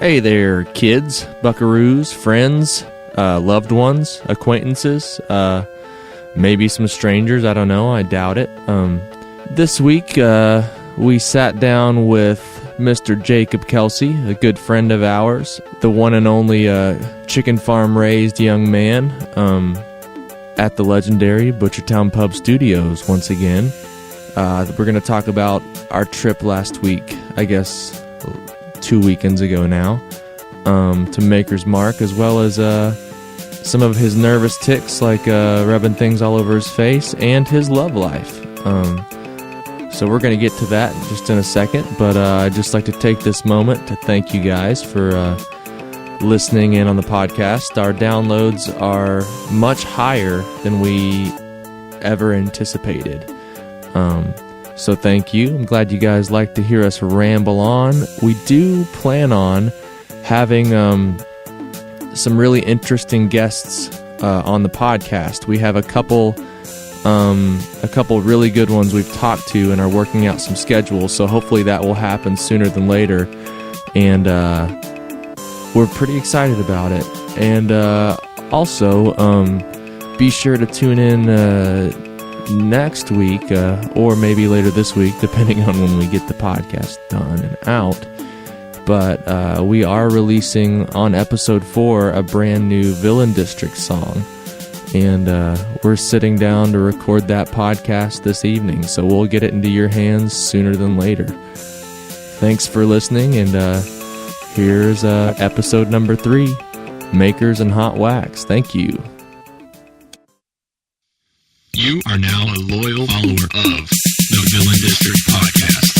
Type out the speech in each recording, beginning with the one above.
Hey there, kids, buckaroos, friends, loved ones, acquaintances, maybe some strangers, I don't know, I doubt it. This week, we sat down with Mr. Jacob Kelsay, a good friend of ours, the one and only chicken farm-raised young man at the legendary Butchertown Pub Studios once again. We're going to talk about our trip last week, I guess 2 weekends ago now, to Maker's Mark, as well as some of his nervous tics, like rubbing things all over his face, and his love life. So we're going to get to that just in a second, but I'd just like to take this moment to thank you guys for listening in on the podcast. Our downloads are much higher than we ever anticipated. So thank you. I'm glad you guys like to hear us ramble on. We do plan on having some really interesting guests on the podcast. We have a couple really good ones we've talked to and are working out some schedules, so hopefully that will happen sooner than later. And we're pretty excited about it. And also, be sure to tune in next week, or maybe later this week, depending on when we get the podcast done and out. But we are releasing on episode 4 a brand new Villain District song, and we're sitting down to record that podcast this evening, so we'll get it into your hands sooner than later. Thanks for listening, and here's episode number 3, Makers and Hot Wax. Thank you. You are now a loyal follower of the Villain District Podcast.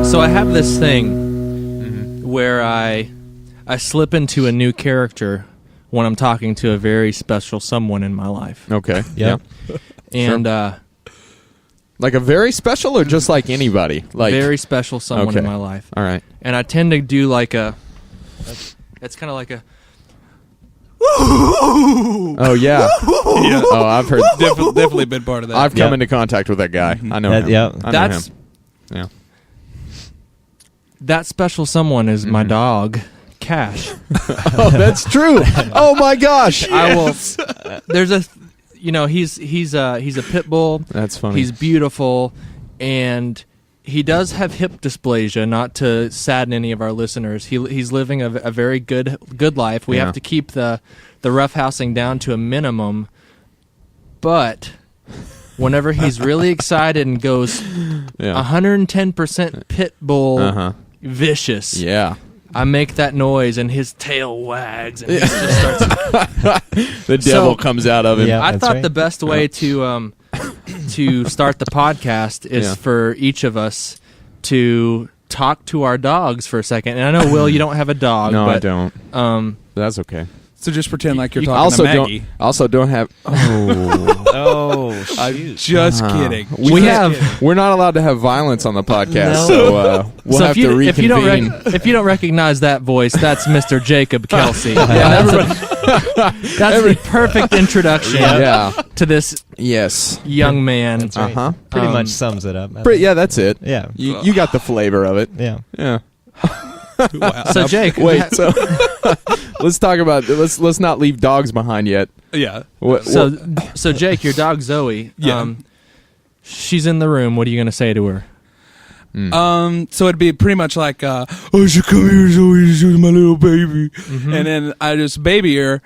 So I have this thing where I slip into a new character when I'm talking to a very special someone in my life. Okay. Yeah. And sure. Like a very special, or just like anybody? Like very special someone in my life. All right. And I tend to do like it's kind of like a oh yeah. Yeah. Oh, I've heard definitely been part of that. I've come into contact with that guy. I know him. Yeah. I know him. Yeah. That special someone is my dog, Cash. Oh, that's true. Oh my gosh. Yes. I will. There's a, he's a pit bull. That's funny. He's beautiful, and he does have hip dysplasia. Not to sadden any of our listeners, he's living a very good life. We have to keep the roughhousing down to a minimum, but whenever he's really excited and goes 110% pit bull vicious, I make that noise and his tail wags and he just starts. The devil comes out of him. Yeah, I thought the best way to start the podcast is for each of us to talk to our dogs for a second. And I know, Will, you don't have a dog. No, but, I don't. That's okay. So just pretend like you're You talking to Maggie. Also don't have. Oh, I'm just kidding. We're not allowed to have violence on the podcast, No. so we'll have to reconvene. If you don't recognize that voice, that's Mr. Jacob Kelsay. That's the perfect introduction to this young man. That's right. Pretty much sums it up. Yeah, that's it. Yeah. You got the flavor of it. Yeah. Yeah. Wow. So Jake, Wait, so let's talk about let's not leave dogs behind yet. Yeah. So Jake, your dog Zoe, she's in the room. What are you going to say to her? So it'd be pretty much like, oh, she come here, Zoe, she's my little baby. And then I just baby her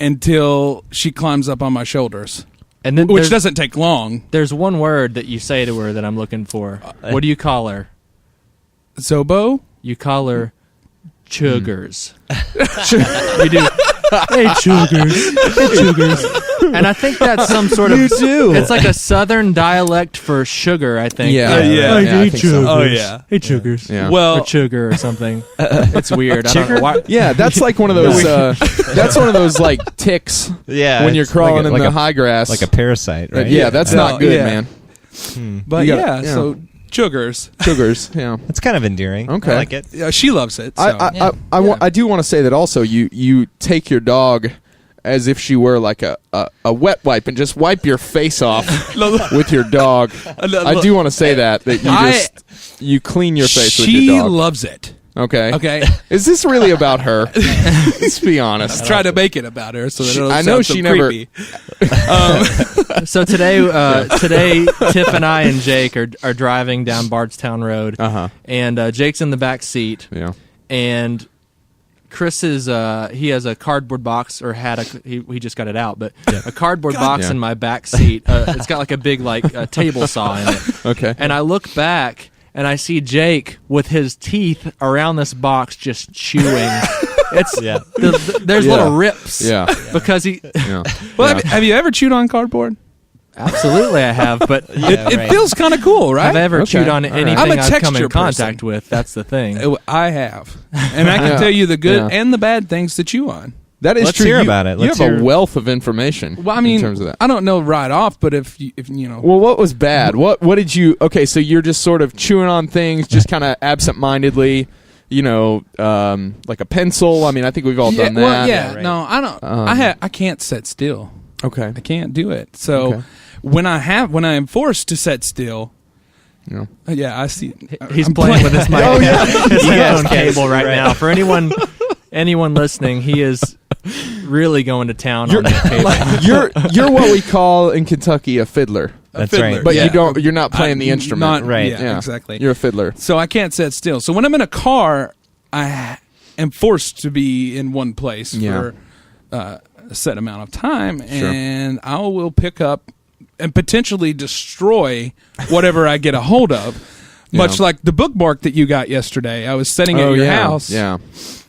until she climbs up on my shoulders. And then which doesn't take long. There's one word that you say to her that I'm looking for. What do you call her? Zobo? You call her Chugers. You do. Hey, Chugers. Hey, Chugers. And I think that's some sort of... You do. It's like a southern dialect for sugar, I think. Yeah. Hey, I think so. Oh, yeah. Hey, Chugers. Yeah. Well, or sugar or something. It's weird. I don't know why. Yeah, that's like one of those. That's one of those like ticks. Yeah. When you're crawling like in the high grass, like a parasite, right? Yeah, that's not good, man. But so Sugars. Sugars. Yeah. It's kind of endearing. Okay. I like it. Yeah, she loves it. So. I do want to say that also you take your dog as if she were like a wet wipe and just wipe your face off with your dog. I do want to say that you clean your face with your dog. She loves it. Okay. Okay. Is this really about her? Let's be honest. Try to make it about her so that it'll I know sound she so never. creepy. So today, Tiff and I and Jake are driving down Bardstown Road, and Jake's in the back seat, and Chris is he has a cardboard box, or he just got it out, but a cardboard box in my back seat. It's got like a big table saw in it. Okay. And I look back and I see Jake with his teeth around this box just chewing. There's little rips. Yeah. Because he. Yeah. Well, have you ever chewed on cardboard? Absolutely, I have, but It feels kind of cool, right? have I ever chewed on anything I'm a I've come in texture contact person. with? That's the thing. I have, and I can tell you the good and the bad things to chew on. That is Let's true. hear about it. You Let's have a hear- wealth of information. Well, I mean, in terms of that. I don't know right off, but if you know, Well, what was bad? What did you? Okay, so you're just sort of chewing on things, just kind of absent-mindedly. Like a pencil. I mean, I think we've all done that. Well, yeah, right. no, I don't. I can't sit still. Okay. I can't do it. So Okay. when I am forced to sit still, Yeah. I see. He's I'm playing with his mic, his You headphone guys can't cable see right right now. For anyone listening, he is really going to town on that cable. You're what we call in Kentucky a fiddler, That's fiddler. right. but Yeah. you're not playing the instrument. Not, Right. Yeah, exactly. You're a fiddler. So I can't sit still. So when I'm in a car, I am forced to be in one place for a set amount of time, and I will pick up and potentially destroy whatever I get a hold of. Much like the bookmark that you got yesterday. I was sitting at your house. Yeah.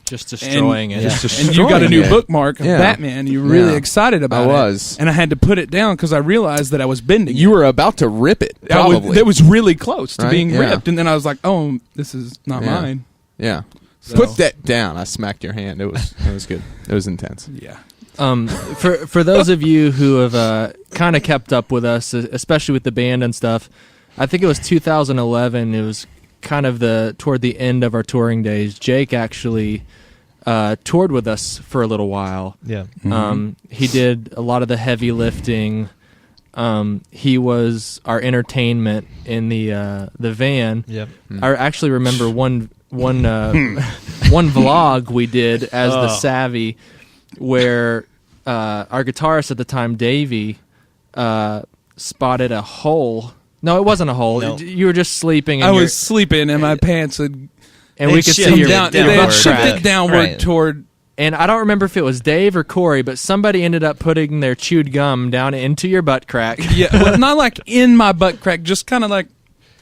Just destroying it. And you got a new bookmark of Yeah. Batman. You're really Yeah. excited about it. I was. And I had to put it down because I realized that I was bending You it. were about to rip it. Probably. That was really close to Right? being Yeah. ripped. And then I was like, oh, this is not Yeah. mine. Yeah. So- Put that down. I smacked your hand. It was good. It was intense. Yeah. For those of you who have kind of kept up with us, especially with the band and stuff, I think it was 2011. It was kind of toward the end of our touring days. Jake actually toured with us for a little while. Yeah. He did a lot of the heavy lifting. He was our entertainment in the van. Yep. I actually remember one vlog we did as the Savvy, where our guitarist at the time, Davey, spotted a hole. No, it wasn't a hole. No. You were just sleeping. I And was sleeping and my pants had and we They'd could see shifted your down- they your had butt shifted crack. downward Right. toward. And I don't remember if it was Dave or Corey, but somebody ended up putting their chewed gum down into your butt crack. Yeah, well, not like in my butt crack, just kind of like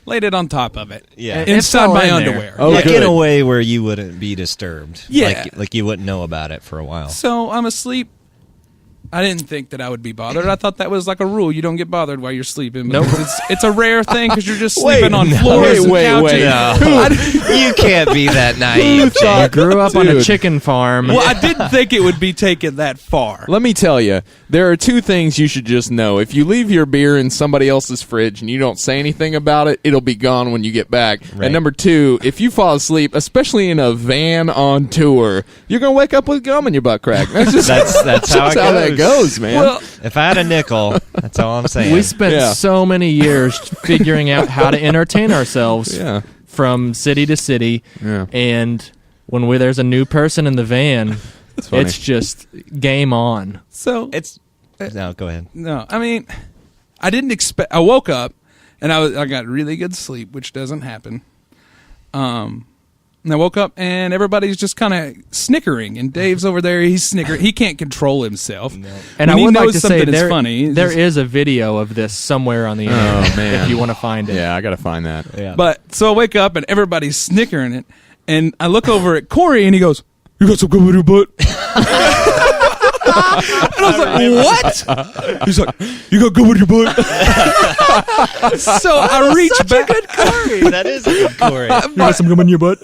laid it on top of it. Yeah. It's Inside all my in there. underwear. Oh, Like good. in a way where you wouldn't be disturbed. Yeah. Like you wouldn't know about it for a while. So I'm asleep. I didn't think that I would be bothered. I thought that was like a rule. You don't get bothered while you're sleeping. Nope. It's a rare thing because you're just Wait, sleeping on no. floors and Wait, couches. You can't be that naive. You grew up on a Dude. chicken farm. Well, I didn't think it would be taken that far. Let me tell you, there are two things you should just know. If you leave your beer in somebody else's fridge and you don't say anything about it, it'll be gone when you get back. Right. And number two, if you fall asleep, especially in a van on tour, you're going to wake up with gum in your butt crack. That's just That's how it how that goes, man. Well, If I had a nickel, that's all I'm saying. We spent Yeah. so many years figuring out how to entertain ourselves yeah. from city to city, Yeah. and when there's a new person in the van, funny. it's just game on. so It's no. Go ahead. no, I mean, I didn't expect. I woke up and I got really good sleep, which doesn't happen. And I woke up and everybody's just kind of snickering, and Dave's over there. He's snickering. He can't control himself. And When I he would like knows to say something is there, funny, there just- is a video of this somewhere on the internet. Oh, man. If you want to find it. Yeah, I got to find that. Yeah. But so I wake up and everybody's snickering it, and I look over at Corey and he goes, "You got some gum in your butt?" And I was like, "What?" He's like, "You got gum in your butt?" So I reach back. that is a good Corey. You got some gum in your butt?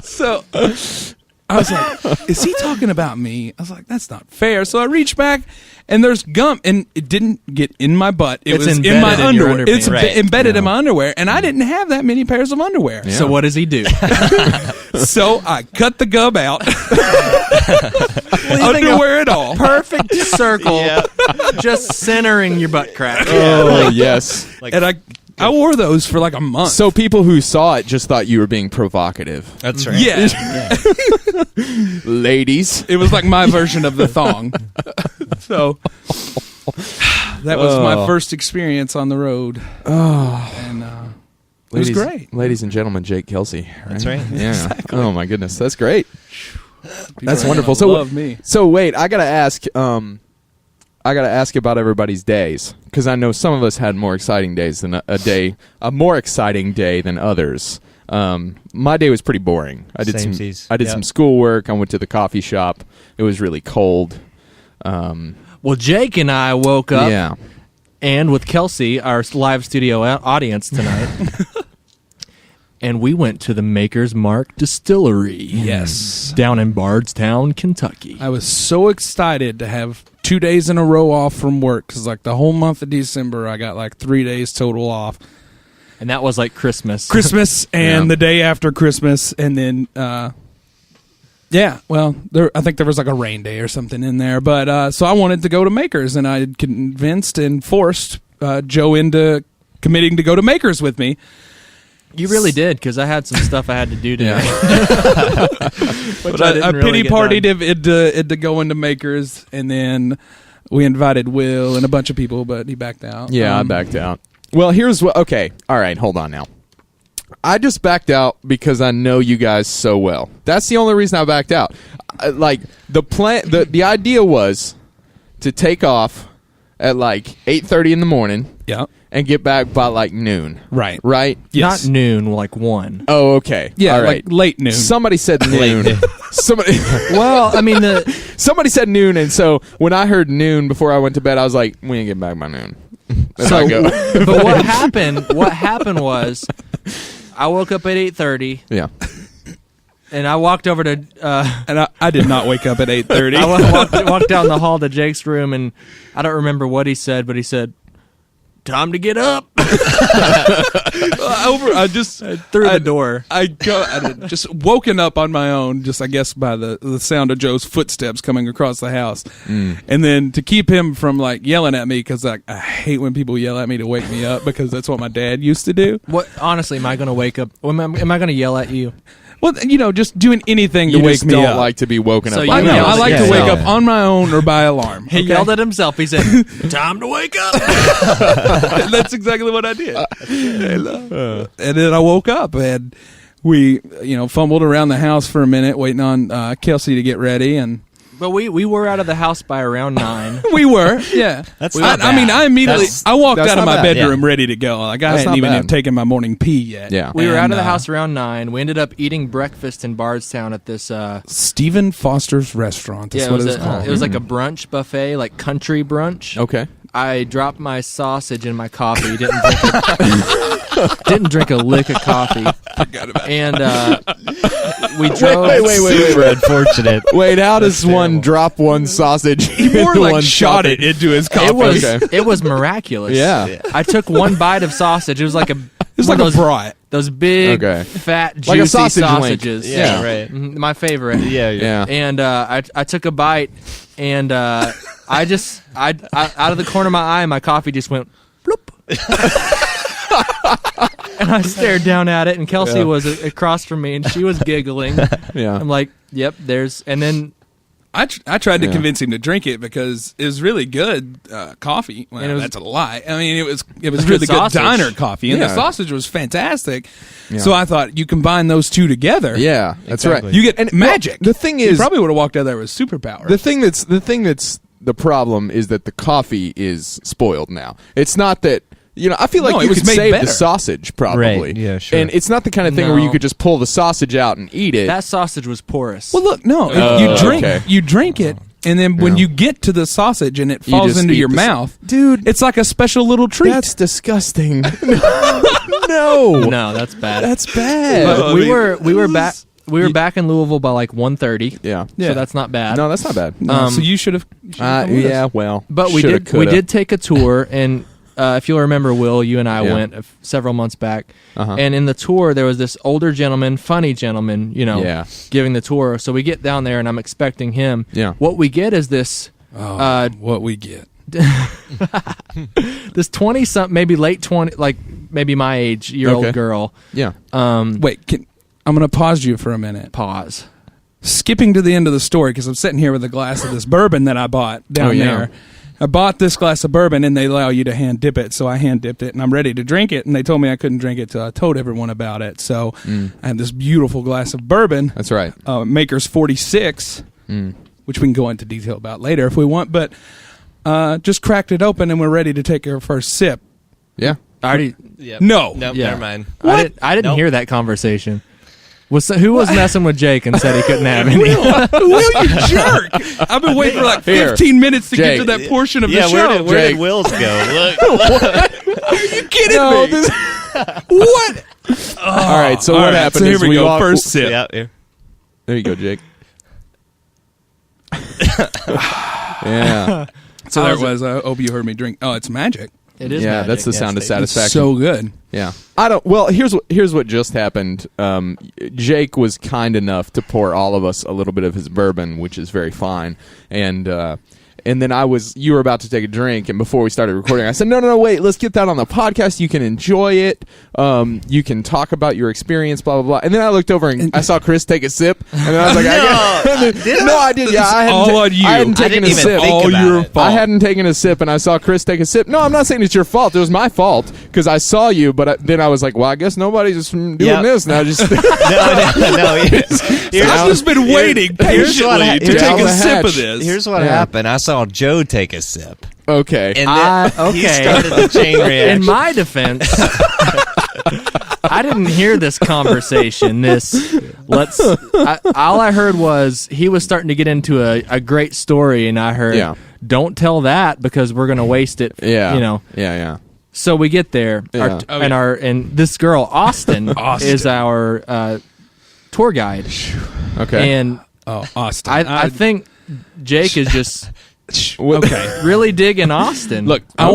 So I was like, "Is he talking about me?" I was like, "That's not fair." So I reach back and there's gum, and it didn't get in my butt. It It's was in embedded my in your underwear. underpants. It's Right. embedded in my underwear, and I didn't have that many pairs of underwear. Yeah. So what does he do? So I cut the gum out, underwear and all. Perfect circle, Yeah. just centering your butt crack. Oh, yes. Like, And I wore those for like a month. So people who saw it just thought you were being provocative. that's right. yeah, Ladies. it was like my version of the thong. So that was my first experience on the road. And it was great. Ladies and gentlemen, Jake Kelsey. Right? That's right. Yeah. Oh, my goodness. That's great. That's People wonderful. So love me. So wait, I gotta ask. I gotta ask about everybody's days because I know some of us had more exciting days than a more exciting day than others. My day was pretty boring. I did Samesies. some schoolwork. I went to the coffee shop. It was really cold. Well, Jake and I woke up, Yeah. and with Kelsey, our live studio audience tonight, and we went to the Maker's Mark Distillery. Yes. Down in Bardstown, Kentucky. I was so excited to have 2 days in a row off from work because, like, the whole month of December, I got like 3 days total off. And that was like Christmas. Christmas and Yeah. the day after Christmas, and then, I think there was like a rain day or something in there. But so I wanted to go to Makers, and I had convinced and forced Joe into committing to go to Makers with me. You really did, because I had some stuff I had to do today. Which But I really pity get partied done. into going to Makers, and then we invited Will and a bunch of people, but he backed out. Yeah, I backed out. Well, here's what. Okay, all right, hold on now. I just backed out because I know you guys so well. That's the only reason I backed out. Like the plan, the idea was to take off at like 8:30 in the morning Yeah. and get back by like noon. Right. Right? Yes. Not noon, like 1. Oh, okay. Yeah, all right. like late noon. Somebody said Late noon. Somebody. Well, I mean, Somebody said noon, and so when I heard noon before I went to bed, I was like, "We ain't getting back by noon." That's how I go. but what happened was I woke up at 8:30, Yeah. and I walked over to and I did not wake up at 8:30. I walked down the hall to Jake's room, and I don't remember what he said, but he said, "Time to get up." I just Through the door. I had just woken up on my own, just I guess by the sound of Joe's footsteps coming across the house, and then to keep him from like yelling at me, because I hate when people yell at me to wake me up, because that's what my dad used to do. What? Honestly, am I going to wake up? Am I going to yell at you? Well, just doing anything You to wake just me don't up. like to be woken So up you by I know. yelled I at like to yourself. wake up on my own or by alarm. He okay? yelled at himself. He said, "Time to wake up." That's exactly what I did. And then I woke up, and we, fumbled around the house for a minute, waiting on Kelsey to get ready, and But we were out of the house by around 9. we were, yeah. That's I not mean, bad. I immediately That's walked not out of my bad. bedroom ready to go. Like I That's hadn't not even bad. taken my morning pee yet. Yeah. We were out of the And, house around 9. We ended up eating breakfast in Bardstown at this. Stephen Foster's restaurant. That's Yeah, what it was called. it was like a brunch buffet, like country brunch. Okay. I dropped my sausage in my coffee. Didn't drink a lick of coffee. Forgot about it. And we drove. Wait. Super unfortunate. Wait, how does one terrible. drop one sausage? He more into like one shot coffee? it into his coffee. It was Okay. it was miraculous. Yeah. I took one bite of sausage. It was like It was like one a of those brat. those big Okay. fat juicy Like a sausage link. sausages. Yeah. right. Mhm, my favorite. Yeah. And I took a bite, and I out of the corner of my eye, my coffee just went bloop. And I stared down at it, and Kelsey Yeah. was across from me, and she was giggling. Yeah. I'm like, "Yep, there's." And then I tried to Yeah. convince him to drink it because it was really good coffee. Well, And it was- that's a lie. I mean, it was good really good sausage. diner coffee, and Yeah. the sausage was fantastic. Yeah. So I thought you combine those two together, Yeah, that's Exactly. right. you get magic. The thing you is, probably would have walked out there with superpower. the thing that's the problem is that the coffee is spoiled now. It's not that. I feel like No, you it was could made save better. the sausage probably. Right, yeah, sure. And it's not the kind of thing where you No. could just pull the sausage out and eat it. that sausage was porous. well, look, no, Oh, you drink it, and then when Yeah. you get to the sausage and it You falls just into eat your the mouth, Dude, it's like a special little treat. that's disgusting. No. no, that's bad. That's bad. But I we mean, were we were back in Louisville by like 1:30. Yeah. So that's not bad. No, that's not bad. No, so you should have. Yeah, well. But we did take a tour, and if you'll remember, Will, you and I went several months back, and in the tour there was this older gentleman, funny gentleman, giving the tour. So we get down there, and I'm expecting him. Yeah. What we get is this. What we get. This 20-something, maybe late 20, like maybe my age, year-old girl. Yeah. Wait, I'm going to pause you for a minute. Pause. Skipping to the end of the story, because I'm sitting here with a glass of this bourbon that I bought down there. I bought this glass of bourbon, and they allow you to hand dip it, so I hand dipped it, and I'm ready to drink it, and they told me I couldn't drink it till I told everyone about it. So I have this beautiful glass of bourbon. That's right. Maker's 46, which we can go into detail about later if we want, but just cracked it open, and we're ready to take our first sip. Yeah. I already. Yep. No. Nope, Yeah. never mind. I didn't hear that conversation. Who was messing with Jake and said he couldn't have any? Will, you jerk! I've been waiting for like 15 minutes to get to that portion of the show. Where did Will's go? Look. Are you kidding me? What? All right, so what happened so here is we go. walked- First sip. Yeah, here. There you go, Jake. Yeah. So there it was. I hope you heard me drink. Oh, it's magic. It is. Yeah, magic. that's the sound of It's satisfaction. It's so good. Yeah. Well, here's what just happened. Jake was kind enough to pour all of us a little bit of his bourbon, which is very fine. And then you were about to take a drink, and before we started recording, I said, no, wait, let's get that on the podcast. You can enjoy it. You can talk about your experience, blah, blah, blah. And then I looked over, and I saw Chris take a sip, and then I was like, I did. Yeah, I hadn't on you. I hadn't taken didn't a even sip. think about your it. fault. I hadn't taken a sip, and I saw Chris take a sip. No, I'm not saying it's your fault. It was my fault, because I saw you, but then I was like, well, I guess nobody's just doing this now. Just No. I've just been waiting patiently to take down a the sip of hatch. this. Here's what happened. I saw Joe take a sip. Okay. And then he started the chain reaction. In my defense, I didn't hear this conversation. All I heard was he was starting to get into a great story, and I heard, "Don't tell that because we're going to waste it." Yeah. So we get there, Yeah. and this girl Austin, is our tour guide. Okay. And Austin. I think Jake is just Okay. really digging Austin. Look, I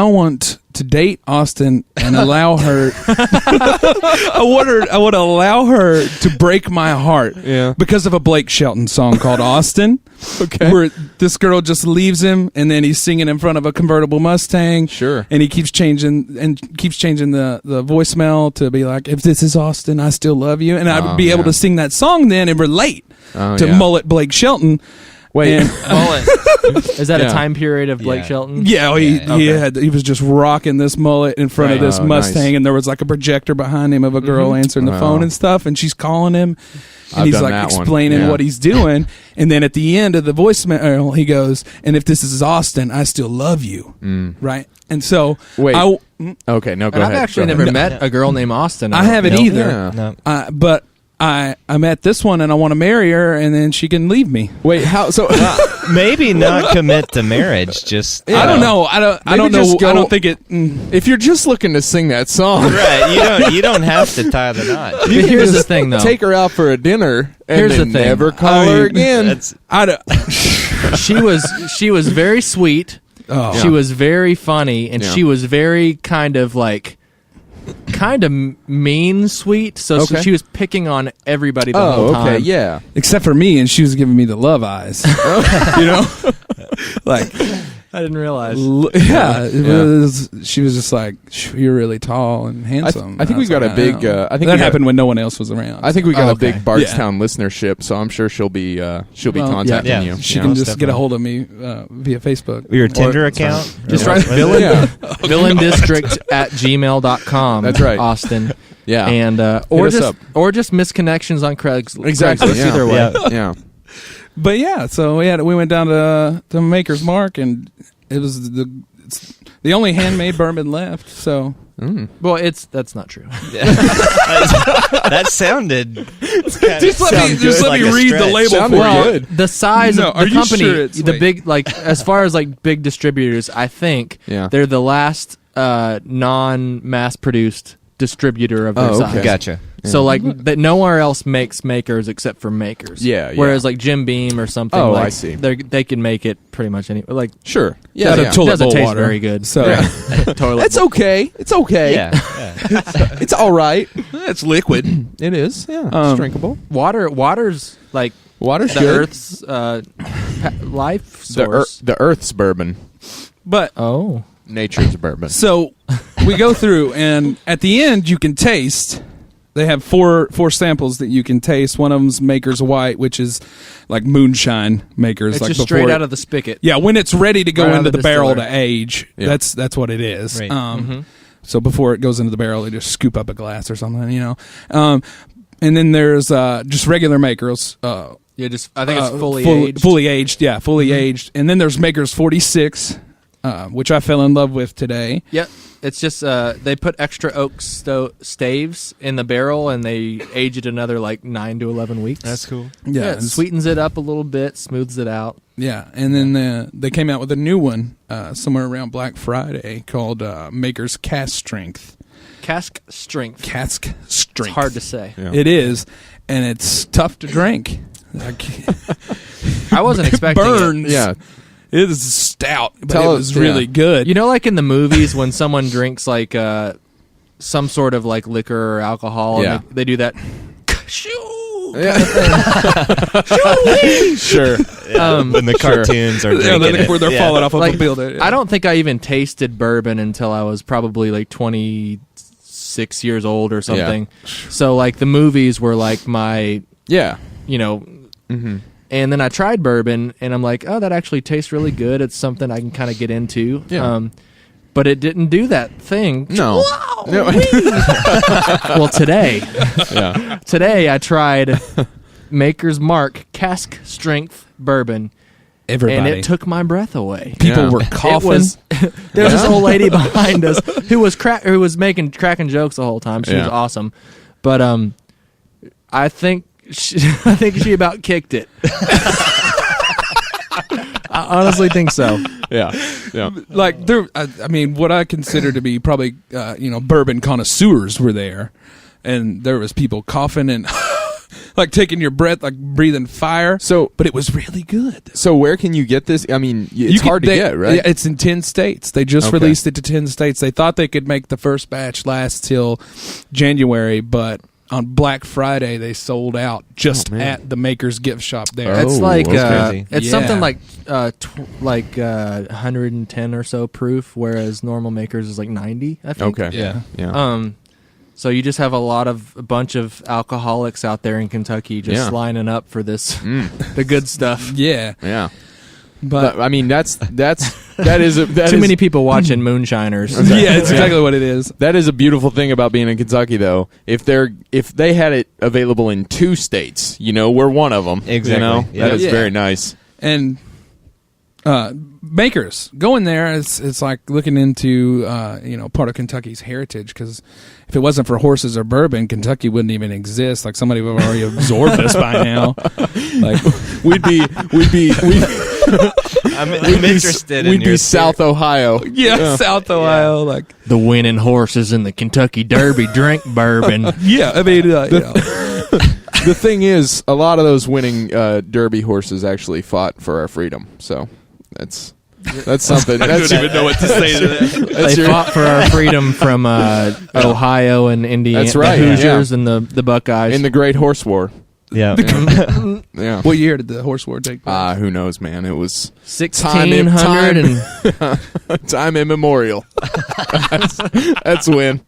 want to date Austin and allow her. I want to allow her to break my heart. Yeah. Because of a Blake Shelton song called Austin. Okay. Where this girl just leaves him, and then he's singing in front of a convertible Mustang. Sure. And he keeps changing the voicemail to be like, "If this is Austin, I still love you." And I would be able to sing that song then and relate to Mullet Blake Shelton. Wait. mullet. Is that Yeah. a time period of Blake Yeah. Shelton? Yeah, he was just rocking this mullet in front of Right. this Oh, Mustang, nice. and there was like a projector behind him of a girl answering the Wow. phone and stuff, and she's calling him, and I've he's done like that one. explaining Yeah. what he's doing, and then at the end of the voicemail, he goes, "And if this is Austin, I still love you." Right, and so Wait. I Okay, no, go And ahead. I've actually Go never ahead. met a girl named Austin. I haven't don't know. either, Yeah. but I met this one, and I want to marry her, and then she can leave me. Wait, how? So Maybe not commit to marriage. Just I don't know. I don't Maybe know. just go- I don't think it. if you're just looking to sing that song, Right, you don't have to tie the knot. But here's the thing, though. take her out for a dinner and Here's then the thing. never call her again. That's I don't. she was very sweet. Oh. She was very funny, and Yeah. she was very kind of mean sweet. So Okay. she was picking on everybody the whole Oh, time. okay, yeah. Except for me, and she was giving me the love eyes. You know, like I didn't realize. she was just like, "You're really tall and handsome." I think we got a big. I think that we got- happened when no one else was around. I think we got Oh, a big okay. Bardstown listenership, so I'm sure she'll be Well, contacting yeah. you. she you can know? just get a hold of me via Facebook. your Tinder account. Just Or write what- villain, Yeah. villaindistrict@gmail.com. That's right. Austin. Yeah. And us or just up. misconnections on Craigslist. Exactly, Craigslist, yeah. Either way. Yeah. Yeah. But yeah, so we went down to Maker's Mark, and it was it's the only handmade bourbon left. So Well, that's not true. That sounded. just let me read the label Sounded for you. good. The size No, of are the you company, sure it's the like- big, as far as big distributors, I think Yeah. they're the last non-mass produced distributor of their Oh, okay. size. Gotcha. So like that, nowhere else makes Makers except for Makers. Yeah, Whereas like Jim Beam or something. Oh, like, I see. They can make it pretty much any. Like Sure. Yeah, Yeah. the toilet doesn't bowl taste water. very good. So toilet. It's okay. It's okay. Yeah. It's all right. it's liquid. It is. Yeah. It's Um, drinkable. Water's like Water's the good. Earth's life source. The Earth's bourbon. But Oh, Nature's bourbon. so we go through, and at the end, you can taste. They have four samples that you can taste. One of them's Maker's White, which is like moonshine Maker's. it's like just before straight it- out of the spigot. Yeah, when it's ready to go Right out into of the the barrel to distillery. age, Yeah. that's what it is. Right. So before it goes into the barrel, they just scoop up a glass or something, and then there's just regular Makers. Yeah, just I think it's fully full- aged. Fully aged, yeah, fully aged. And then there's Maker's 46, which I fell in love with today. Yep. It's just they put extra oak staves in the barrel and they age it another like 9 to 11 weeks. That's cool. Yeah, it and sweetens it up a little bit, smooths it out. Yeah, and then they came out with a new one somewhere around Black Friday called Maker's Cask Strength. Cask strength. Cask Strength. It's hard to say. Yeah. It is, and it's tough to drink. Like, I wasn't expecting it. burns. Yeah. It is stout, but Tell it us- was really good. You know, like in the movies when someone drinks like some sort of like liquor or alcohol, Yeah. and they do that. Sure. When the cartoons are Yeah, drinking where it. they're Yeah. falling off of Like, a building. I don't think I even tasted bourbon until I was probably like 26 years old or something. So like the movies were like my, Yeah. and then I tried bourbon and I'm like, oh, that actually tastes really good. It's something I can kind of get into. Yeah. But it didn't do that thing. No. No. Well, today Yeah. I tried Maker's Mark Cask Strength Bourbon, Everybody. and it took my breath away. People Yeah. were coughing. It was, there was this old lady behind us who was cracking jokes the whole time. She was Yeah. awesome, but I think she about kicked it. I honestly think so. Yeah. Yeah. Like there, I mean, what I consider to be probably bourbon connoisseurs were there, and there was people coughing and like taking your breath, like breathing fire. So- but it was really good. So where can you get this? I mean, it's hard to get, right? Yeah, it's in 10 states. They just Okay. released it to 10 states. They thought they could make the first batch last till January, but on Black Friday they sold out just at the Maker's gift shop there. Oh. It's like that's crazy. it's Yeah. something like 110 or so proof, whereas normal Makers is like 90. I think. Okay. Yeah. Yeah. So you just have a bunch of alcoholics out there in Kentucky just Yeah. lining up for this, the good stuff. Yeah, Yeah. but I mean, that is Too many people watching moonshiners. yeah, it's exactly what it is. That is a beautiful thing about being in Kentucky, though. If they had it available in 2 states, we're one of them. Exactly. That is Yeah. very nice. And Makers, going there, it's like looking into part of Kentucky's heritage, because if it wasn't for horses or bourbon, Kentucky wouldn't even exist. Like somebody would have already absorbed us by now. Like We'd be I'm interested in we'd your be South Ohio. South Ohio, like The winning horses in the Kentucky Derby drink bourbon. yeah. I mean, The thing is, a lot of those winning Derby horses actually fought for our freedom. So that's something. I don't even know what to say to that. That's They fought for our freedom from Ohio and Indiana. That's right, The Hoosiers yeah. and the Buckeyes. in the Great Horse War. Yeah. Yeah. What year did the horse war take place? Who knows, man? It was 1600 and time immemorial. That's when.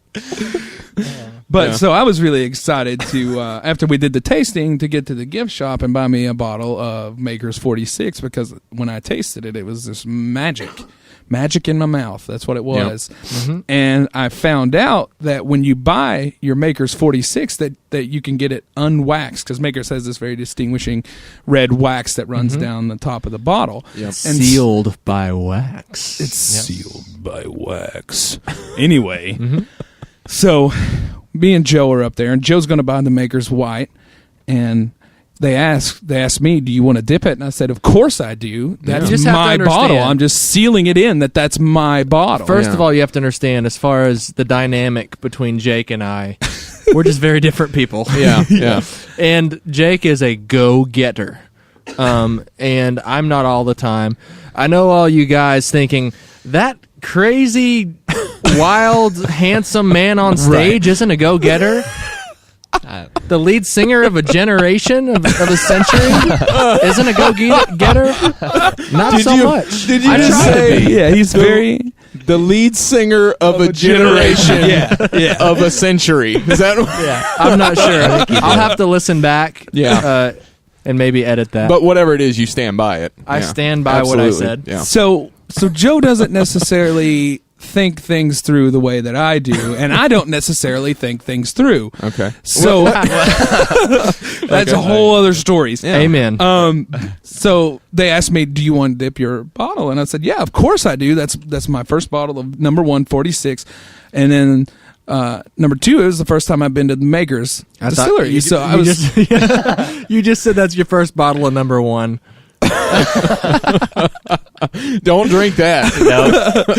But Yeah. so I was really excited to after we did the tasting to get to the gift shop and buy me a bottle of Maker's 46, because when I tasted it, it was this magic in my mouth. That's what it was. And I found out that when you buy your Maker's 46, that you can get it unwaxed, because Maker's has this very distinguishing red wax that runs down the top of the bottle. Yep. And sealed by wax. It's sealed by wax. Anyway, so me and Joe are up there, and Joe's going to buy the Maker's White, and they asked me, do you want to dip it? And I said, of course I do. That's You just have to my understand. bottle. I'm just sealing it in that's my bottle. First of all, you have to understand, as far as the dynamic between Jake and I, we're just very different people. Yeah. And Jake is a go-getter. And I'm not all the time. I know all you guys thinking, that crazy, wild, handsome man on stage isn't a go-getter? The lead singer of a generation, of a century, isn't a go-getter? Not so much. Did you I just try to say be. Yeah, he's very... the lead singer of a generation Yeah. of a century? Is that? I'm not sure. I'll have to listen back. Yeah. And maybe edit that. But whatever it is, you stand by it. I Yeah. stand by what I Absolutely. said. Yeah. So Joe doesn't necessarily think things through the way that I do, and I don't necessarily think things through. Okay. So that's a whole other story. Amen. So they asked me, "Do you want to dip your bottle?" And I said, "Yeah, of course I do. That's my first bottle of number 146." And then number 2, it was the first time I've been to the Maker's distillery. You just said that's your first bottle of number 1. Don't drink that.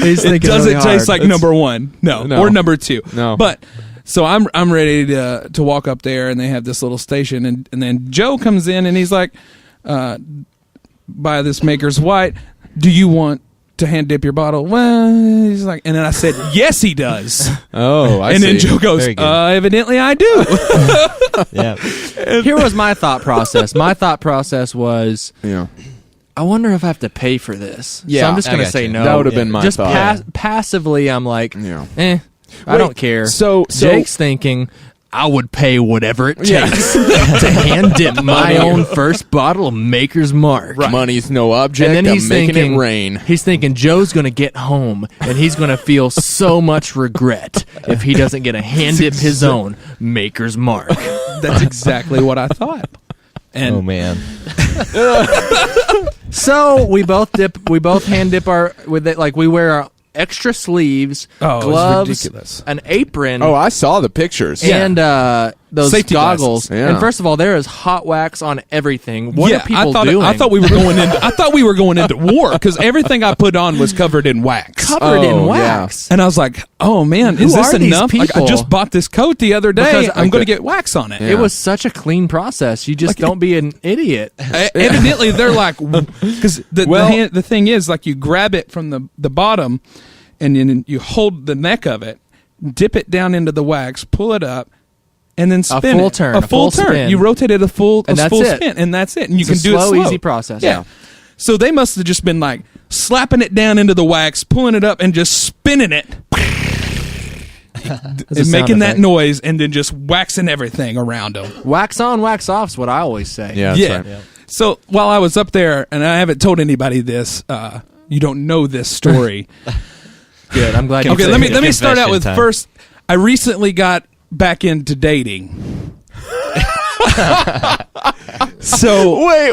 He's It thinking doesn't really taste hard. like number 1, no, No. or number 2, No. But so I'm ready to walk up there, and they have this little station, and then Joe comes in, and he's like, by this Maker's White, do you want to hand dip your bottle? Well, he's like, and then I said, yes, he does. Oh, I and see. then Joe goes, Very good. evidently I do. Yeah. Here was my thought process. My thought process was, Yeah. I wonder if I have to pay for this. Yeah, so I'm just I going to gotcha. say no. That would have been my just thought. passively, I'm like, Yeah. I Wait, don't care. so- Jake's thinking, I would pay whatever it takes to hand dip my own first bottle of Maker's Mark. Money's no object. And then he's I'm making thinking, it rain. He's thinking Joe's going to get home and he's going to feel so much regret if he doesn't get a hand dip his own Maker's Mark. That's exactly what I thought. And Oh man. So we both hand dip with it, like we wear our extra sleeves, Oh, it's gloves, ridiculous. an apron, Oh, I saw the pictures. and those Safety goggles. glasses. Yeah. And first of all, there is hot wax on everything. What are people doing? I thought we were going into war because everything I put on was covered in wax. covered in Oh, wax. And I was like, "Oh man, Who is this are these enough? Like, I people? just bought this coat the other day. Because I'm going to get wax on it." Yeah. It was such a clean process. You just don't be an idiot. Evidently, they're like, because the thing is, like, you grab it from the bottom, and then you hold the neck of it, dip it down into the wax, pull it up, and then spin full it. turn, A a full full turn. spin. You rotate it a full And that's it. spin, and that's it. And you It's can a do slow, it slow. easy process. Yeah. So they must have just been like slapping it down into the wax, pulling it up, and just spinning it. And sound making that effect. noise, and then just waxing everything around them. Wax on, wax off is what I always say. Yeah, that's Yeah. right. So while I was up there, and I haven't told anybody this, you don't know this story. Good. I'm glad you Okay, said let it. me start out Confession with time. first. I recently got back into dating. So Wait.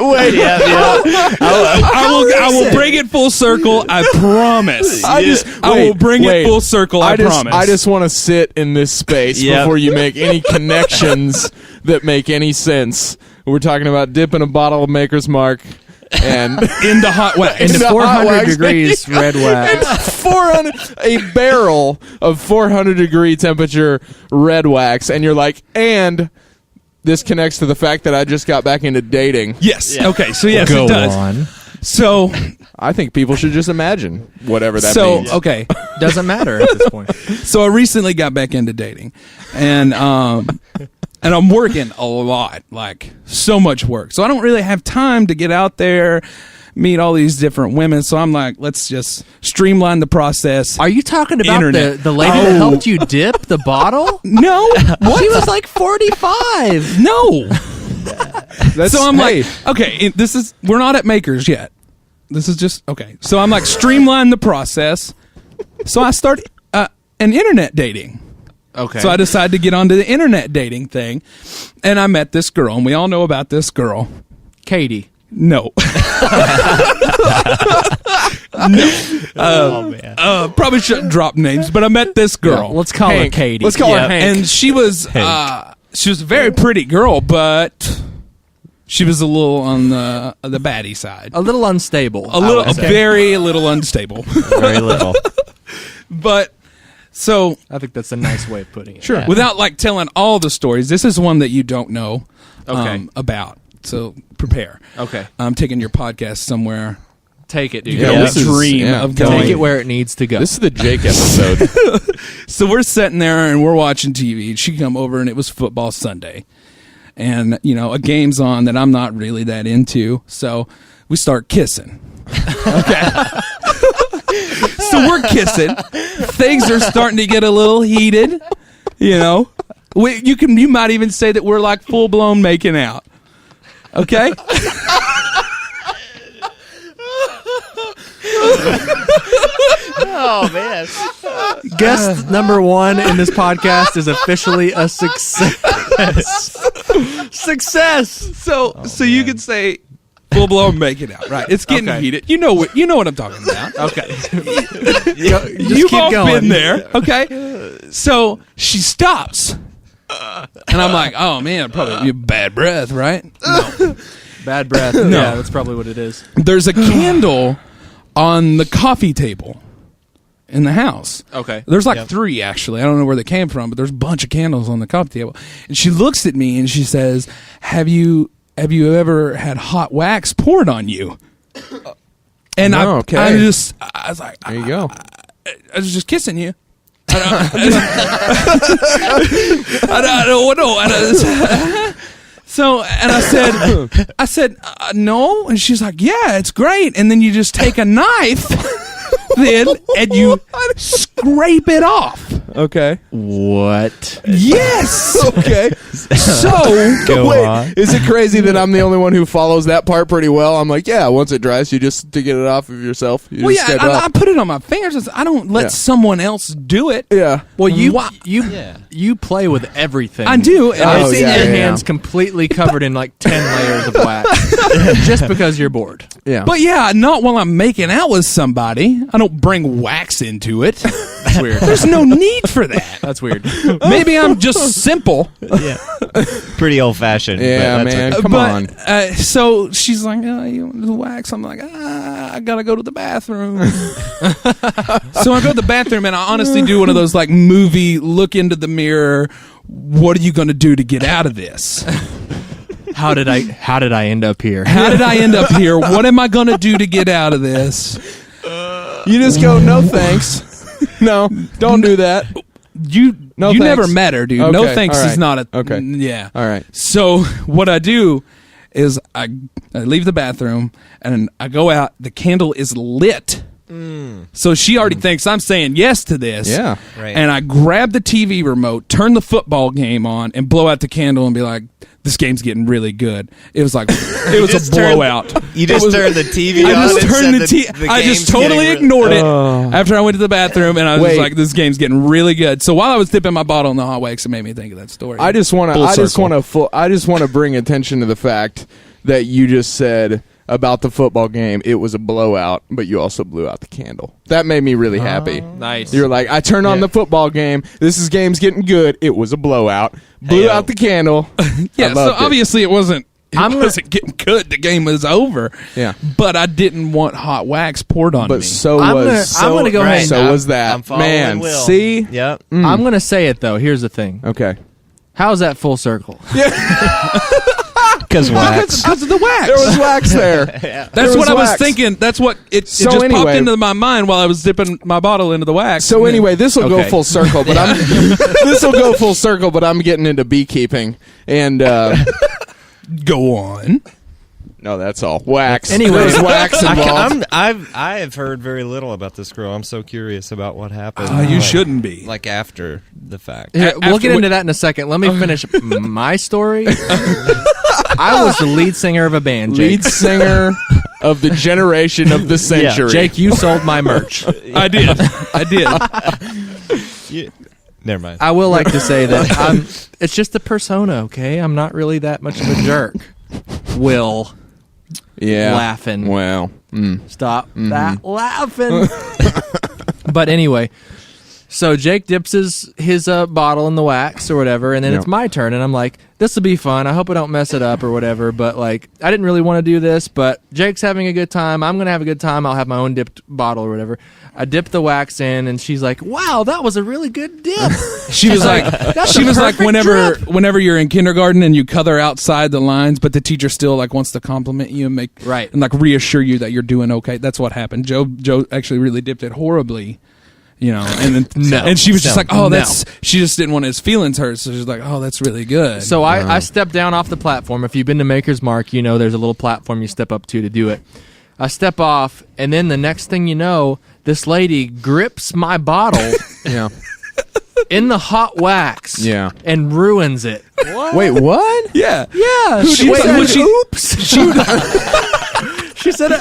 I will bring it full circle. I promise. I will bring it full circle. I promise. I just want to sit in this space Yep. before you make any connections that make any sense. We're talking about dipping a bottle of Maker's Mark and into hot wax. Into Into hot 400 wax. degrees red wax. 400 a barrel of 400 degree temperature red wax, and you're like, and this connects to the fact that I just got back into dating. Yes. Okay. So yes, Go it does. on. So I think people should just imagine whatever that means. okay. Doesn't matter at this point. So I recently got back into dating, and I'm working a lot, like so much work. So I don't really have time to get out there, meet all these different women. So I'm like, let's just streamline the process. Are you talking about Internet. the lady that helped you dip the bottle? No, She was like 45. no. That's, So I'm hey, like, okay, we're not at Makers yet. This is just okay. So I'm like, streamline the process. So I start an internet dating. Okay. So I decided to get onto the internet dating thing, and I met this girl, and we all know about this girl. Katie. No. Oh man. Probably shouldn't drop names, but I met this girl. Yeah, let's call her Hank. Katie. Let's call her Hank. And she was a very pretty girl, but She was a little on the baddie side. A little unstable. Very little unstable. Very little. But so I think that's a nice way of putting it. Sure. without like telling all the stories, this is one that you don't know Okay. about. So prepare. Okay. I'm taking your podcast somewhere. Take it, dude. Yeah, Go this is- dream yeah. of going. Take it where it needs to go. This is the Jake episode. So we're sitting there and we're watching TV. She come over and it was football Sunday. And, a game's on that I'm not really that into. So we start kissing. Okay. So we're kissing. Things are starting to get a little heated. You might even say that we're like full blown making out. Okay? Oh, man. Guest number 1 in this podcast is officially a success. Success. So you could say full blown making out. Right. It's getting Okay. heated. You know what I'm talking about. Okay. You've keep all going. been there, okay? So she stops, and I'm like, "Oh man, probably a bad breath, right?" No. Bad breath. Yeah, that's probably what it is. There's a candle on the coffee table in the house. Okay. There's like 3 actually. I don't know where they came from, but there's a bunch of candles on the coffee table. And she looks at me and she says, "Have you ever had hot wax poured on you?" And No, okay. I was like, There you go. I was just kissing you. I don't know. So, and I said, no. And she's like, yeah, it's great. And then you just take a knife then and you scrape it off. Okay. What? Yes. Okay. So, Go Wait, on. is it crazy that I'm the only one who follows that part pretty well? I'm like, yeah, once it dries, you just to get it off of yourself. You well, just yeah, scrape it I off. put it on my fingers. I don't let Yeah. someone else do it. Yeah. Well, you Yeah. you play with everything. I do. And I've Oh, seen yeah, your yeah, hands yeah. completely covered in like 10 layers of wax, just because you're bored. Yeah. But yeah, not while I'm making out with somebody. I don't bring wax into it. That's weird. There's no need for that. That's weird. Maybe I'm just simple. Yeah. Pretty old fashioned. Yeah, man. Come on. So she's like, oh, you want the wax? I'm like, I gotta go to the bathroom. So I go to the bathroom and I honestly do one of those like movie look into the mirror. What are you gonna do to get out of this? How did I end up here? How did I end up here? What am I gonna do to get out of this? You just go, no thanks. No, don't do that. You thanks. never met her, dude. No Okay, thanks all right. is not a Okay. Yeah. All right. So what I do is I leave the bathroom and I go out. The candle is lit. So she already thinks I'm saying yes to this. Yeah. Right. And I grab the TV remote, turn the football game on, and blow out the candle and be like, this game's getting really good. It was like, it was a just turned- blowout. You just turned the TV I on just and turned said the TV. I just totally ignored it after I went to the bathroom, and I was Wait. just like, "This game's getting really good." So while I was dipping my bottle in the hot wax, it made me think of that story. I just want Full to. circle. I just want to bring attention to the fact that you just said about the football game. It was a blowout, but you also blew out the candle. That made me really happy. Nice. You're like, I turned on the football game. Game's getting good. It was a blowout. Blew Hey-o. out the candle. yeah. I So loved it. obviously it wasn't. I'm It gonna- wasn't getting good. The game was over. Yeah. But I didn't want hot wax poured on But me. so I'm was. gonna go ahead and- So was that. I'm following Man, Will. see? Yep. I'm gonna say it though. Here's the thing. Okay. How's that full circle? Because wax. Because of the wax. There was wax there. That's there what was I was wax. thinking. That's what it So just popped anyway- into my mind while I was dipping my bottle into the wax. So anyway, this will go Okay. full circle, but I'm this will go full circle, but I'm getting into beekeeping, and go on. no, that's all wax. Anyway. There's wax involved. I have heard very little about this girl. I'm so curious about what happened. You like- shouldn't be. Like after the fact. Here, we'll after get into that in a second. Let me finish my story. I was the lead singer of a band, Jake. Lead singer of the generation of the century. Jake, you sold my merch. I did. I did. Never mind. I will like to say that it's just a persona, okay? I'm not really that much of a jerk. Will, Yeah. laughing. Well. Stop that laughing. But anyway, So Jake dips his bottle in the wax or whatever, and then it's my turn, and I'm like, this will be fun. I hope I don't mess it up or whatever, but like, I didn't really want to do this, but Jake's having a good time. I'm going to have a good time. I'll have my own dipped bottle or whatever. I dip the wax in, and she's like, wow, that was a really good dip. She was like whenever you're in kindergarten and you color outside the lines, but the teacher still like wants to compliment you and and like reassure you that you're doing okay. That's what happened. Joe actually really dipped it horribly. And and she was just like, she just didn't want his feelings hurt, so she's like, oh, that's really good. So I stepped down off the platform. If you've been to Maker's Mark, there's a little platform you step up to do it. I step off, and then the next thing you know, this lady grips my bottle in the hot wax and ruins it. What? Wait, what? Yeah. Oops. She said,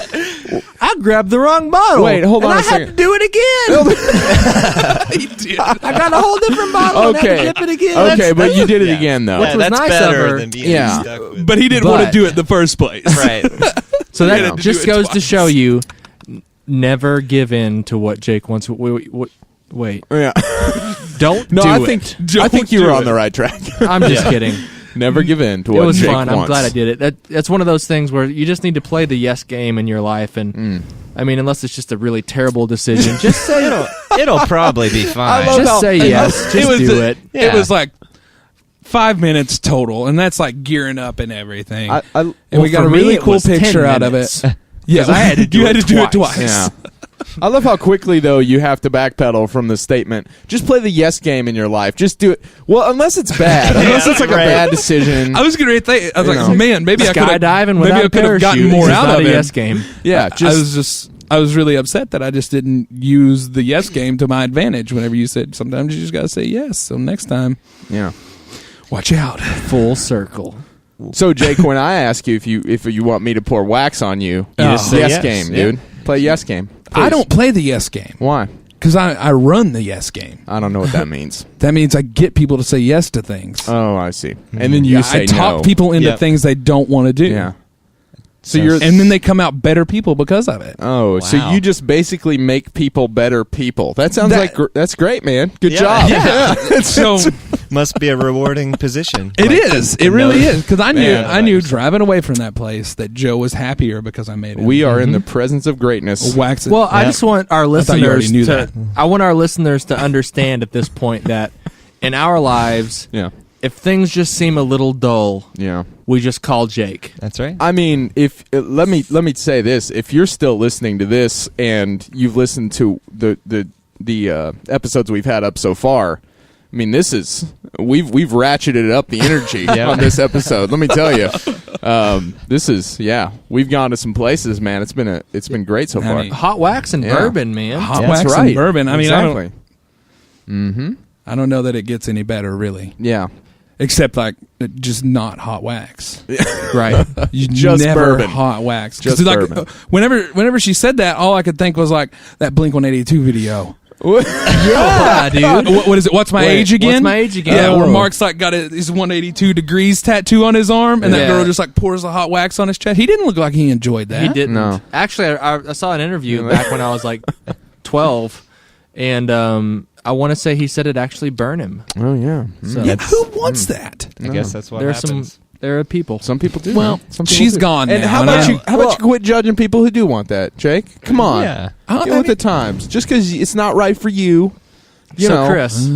I grabbed the wrong bottle. Wait, hold on a second. I had to do it again. He did. I got a whole different bottle and had to dip it again. Okay, but you did it again, though. Which was that's nice better of her. than being stuck with. But he didn't want to do it in the first place. Right. So that just goes to show you, never give in to what Jake wants. Wait. Yeah. Don't do it. I think you were on the right track. I'm just kidding. Never give in to what Jake wants. It was Jake fun. wants. I'm glad I did it. That's one of those things where you just need to play the yes game in your life, and I mean, unless it's just a really terrible decision, just say It'll probably be fine. just say yes. Just do it. It was like 5 minutes total, and that's like gearing up and everything. And we got a really cool picture out of it. Yeah, I had to do it twice. Yeah. I love how quickly, though, you have to backpedal from the statement. Just play the yes game in your life. Just do it. Well, unless it's bad. Unless it's like a bad decision. I was going to think. I was like, man, maybe I could have gotten more out of it. Yes game. Yeah. I was really upset that I just didn't use the yes game to my advantage whenever you said sometimes you just got to say yes. So next time, watch out. Full circle. So, Jake, when I ask you if you want me to pour wax on you, just say yes, game, dude. Play yes game. Please. I don't play the yes game. Why? Because I run the yes game. I don't know what that means. That means I get people to say yes to things. Oh, I see. And then you say I talk no. people into things they don't want to do. Yeah. So and then they come out better people because of it. Oh, so you just basically make people better people. That sounds like that's great, man. Good job. Yeah. So must be a rewarding position. It is. It really is. Because I knew driving away from that place that Joe was happier because I made it. We are in the presence of greatness. Wax it. Well, I just want our listeners to. I want our listeners to understand at this point that in our lives, if things just seem a little dull, we just call Jake. That's right. I mean, if let me say this: if you're still listening to this and you've listened to the episodes we've had up so far, I mean, this is we've ratcheted up the energy on this episode. Let me tell you, this is we've gone to some places, man. It's been great so far. Hot wax and bourbon, man. Hot wax and bourbon. I mean, exactly. I don't know that it gets any better, really. Yeah. Except like just not hot wax, right? You just never bourbon. Hot wax. Just like, bourbon. Whenever she said that, all I could think was like that Blink-182 video. Yeah, dude. What is it? What's my age again? What's my age again? Yeah, where Mark's like got his 182 degrees tattoo on his arm, and that girl just like pours the hot wax on his chest. He didn't look like he enjoyed that. He didn't. No. Actually, I saw an interview back when I was like 12, and I want to say he said it actually burned him. Oh yeah. So Who wants that? I guess that's what there are happens. there are people. Some people do. Well, some people she's do. gone And now. how about you quit judging people who do want that, Jake? Come on. Yeah. Get with the times. Just because it's not right for you. You So know. Chris,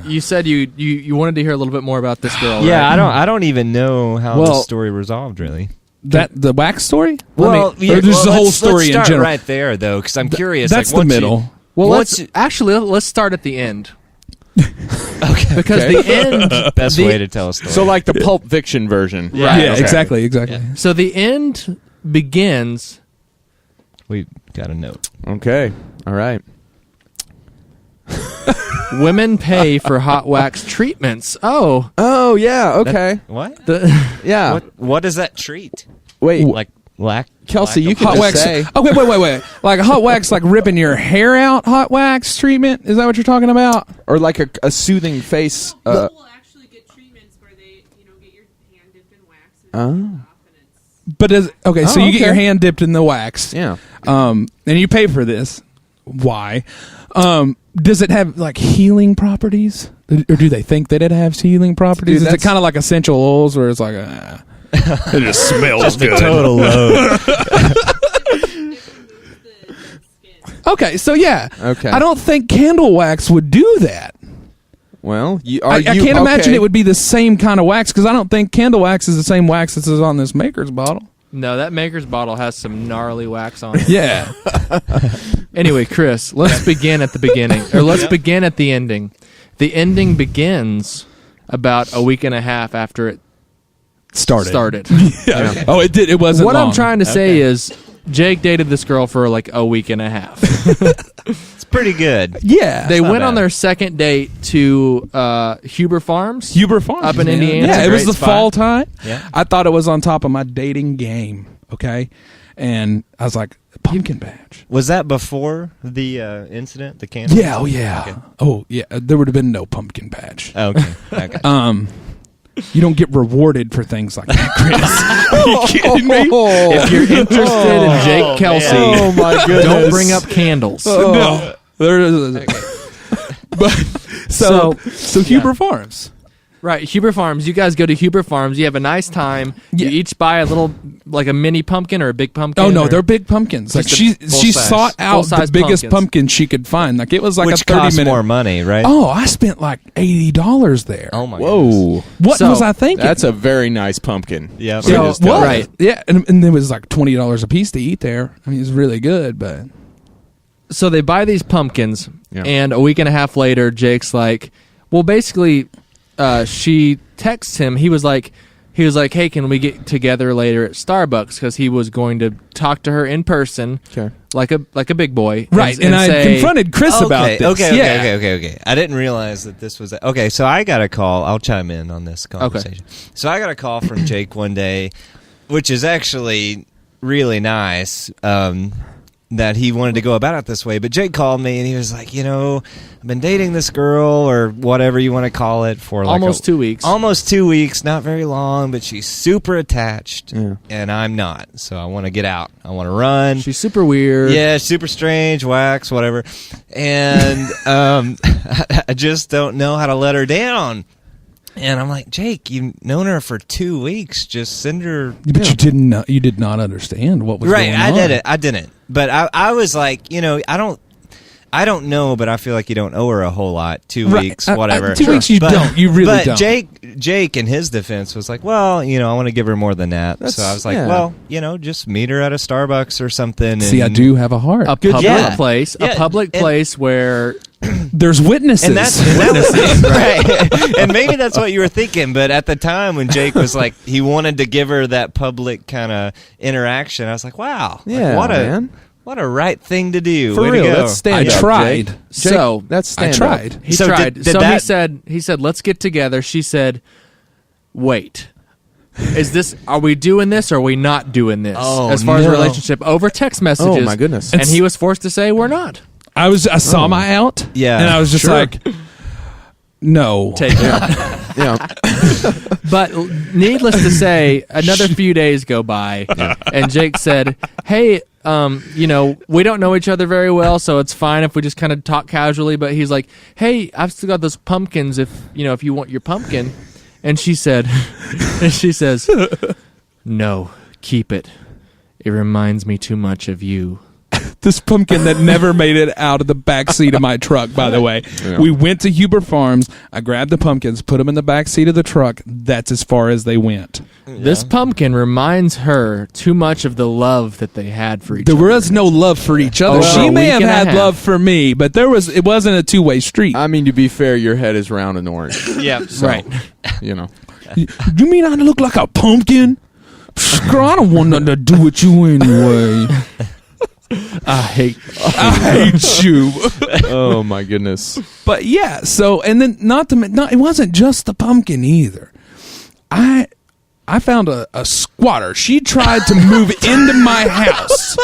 you said you wanted to hear a little bit more about this girl. Yeah, right? I don't even know how the story resolved, really. The wax story? Well, or just the whole story let's in start general. right there, though, because I'm curious. That's like, the middle. Well, let's start at the end. Okay. Because the end, best way to tell a story. So like the Pulp Fiction version. Right. Yeah, Okay. exactly. Yeah. So the end begins. We got a note. Okay. All right. Women pay for hot wax treatments. Oh, yeah. Okay. What? Yeah. What does that treat? Wait. Like lack? Kelsey, you can Hot just wax. say. Oh, wait. Like a hot wax, like ripping your hair out. Hot wax treatment. Is that what you're talking about? Or like a soothing face. People will actually get treatments where they, get your hand dipped in wax and But so you get your hand dipped in the wax. Yeah. And you pay for this. Why? Does it have like healing properties, or do they think that it has healing properties? Dude, Is it kind of like essential oils, where it's like it just smells good? Total load. Okay, so yeah, Okay. I don't think candle wax would do that. Well, I can't imagine it would be the same kind of wax, because I don't think candle wax is the same wax that's on this Maker's bottle. No, that Maker's bottle has some gnarly wax on it. Yeah. Anyway, Chris, let's begin at the beginning, or let's begin at the ending. The ending begins about a week and a half after it started. Yeah. Oh, it did. It wasn't What long. I'm trying to say is Jake dated this girl for like a week and a half. It's pretty good. Yeah. They not went on bad. their second date to Huber Farms. Huber Farms. Up in man. Indiana. Yeah, It's a it was great the spot. fall time. Yeah. I thought it was on top of my dating game. Okay. And I was like, pumpkin patch. Was that before the incident, the candle? Yeah. Oh, yeah. Okay. Oh, yeah. There would have been no pumpkin patch. Oh, okay. Okay. You don't get rewarded for things like that, Chris. Are you kidding me? If you're interested in Jake Kelsey, Oh my goodness! don't bring up candles. No. There is. But so Huber Farms. Right, Huber Farms. You guys go to Huber Farms. You have a nice time. Yeah. You each buy a little, like a mini pumpkin or a big pumpkin. Oh no, or- they're big pumpkins. Like Just she a she full-size- sought out the full-size biggest pumpkins. pumpkin she could find. Like it was like Which a 30 costs minute. more money, right? Oh, I spent like $80 there. Oh my goodness. Whoa, What So, was I thinking? that's a very nice pumpkin. Yeah. Let me So, just tell what? you. Right. Yeah, and it was like $20 a piece to eat there. I mean, it's really good, but So they buy these pumpkins, Yeah. and a week and a half later, Jake's like, well, basically, she texts him. He was like, hey, can we get together later at Starbucks? Because he was going to talk to her in person, Okay. like a big boy, right. And I say, confronted Chris about this. Okay. I didn't realize that this was okay. So I got a call. I'll chime in on this conversation. So I got a call from Jake one day, which is actually really nice. That he wanted to go about it this way, but Jake called me and he was like, I've been dating this girl or whatever you want to call it for like almost 2 weeks. Almost 2 weeks, not very long, but she's super attached, Yeah. and I'm not. So I want to get out. I want to run. She's super weird. Yeah, super strange, wax, whatever. And I just don't know how to let her down. And I'm like, Jake, you've known her for 2 weeks. Just send her. But you didn't. You did not understand what was Right, going on. I didn't. But I was like, I don't know, but I feel like you don't owe her a whole lot. 2 Right. weeks, whatever. 2 weeks you don't. You really but don't. Jake, in his defense, was like, well, I want to give her more than that. That's- So I was like, yeah. well, just meet her at a Starbucks or something. See, I and- do have a heart. A public Yeah. place, Yeah, a public and- place where There's witnesses. And that was right. And maybe that's what you were thinking. But at the time when Jake was like, he wanted to give her that public kind of interaction, I was like, wow, Yeah, like, what a right thing to do. For Way real, to go. that's stand I up, tried. Jake. So, that's stand I tried. he So tried. did so that- he said, let's get together. She said, wait. Are we doing this or are we not doing this? Oh, as far as no. relationship over text messages. Oh, my goodness. And he was forced to say, we're not. I saw my out. Yeah, and I was just sure. like, no. Take it. Yeah. But needless to say, another few days go by, and Jake said, hey, we don't know each other very well, so it's fine if we just kind of talk casually. But he's like, hey, I've still got those pumpkins if you want your pumpkin. And she said, no, keep it. It reminds me too much of you. This pumpkin that never made it out of the back seat of my truck, by the way. Yeah. We went to Huber Farms. I grabbed the pumpkins, put them in the back seat of the truck. That's as far as they went. This pumpkin reminds her too much of the love that they had for each There other. was no love for each other. Oh, She a may week have and a had half. love for me, but it wasn't a two-way street. I mean, to be fair, your head is round and orange. Yeah, So, Right. You mean I look like a pumpkin? Girl, I don't want nothing to do with you anyway. I hate you. Oh my goodness. But yeah, so and then it wasn't just the pumpkin either. I found a squatter. She tried to move into my house.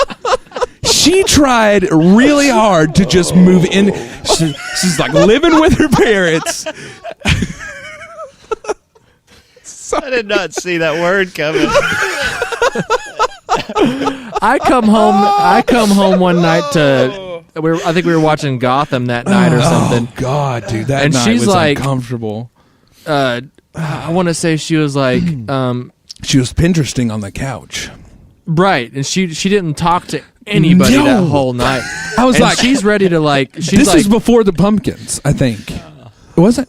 She tried really hard to just move in. She's like living with her parents. I did not see that word coming. I come home one night to I think we were watching Gotham that night or something. Oh God, dude, that And night she's was like- uncomfortable. I want to say she was like, She was Pinteresting on the couch. right, and she didn't talk to anybody No. that whole night. I was And like, she's ready to like. She's this like, is before the pumpkins, I think. Was it?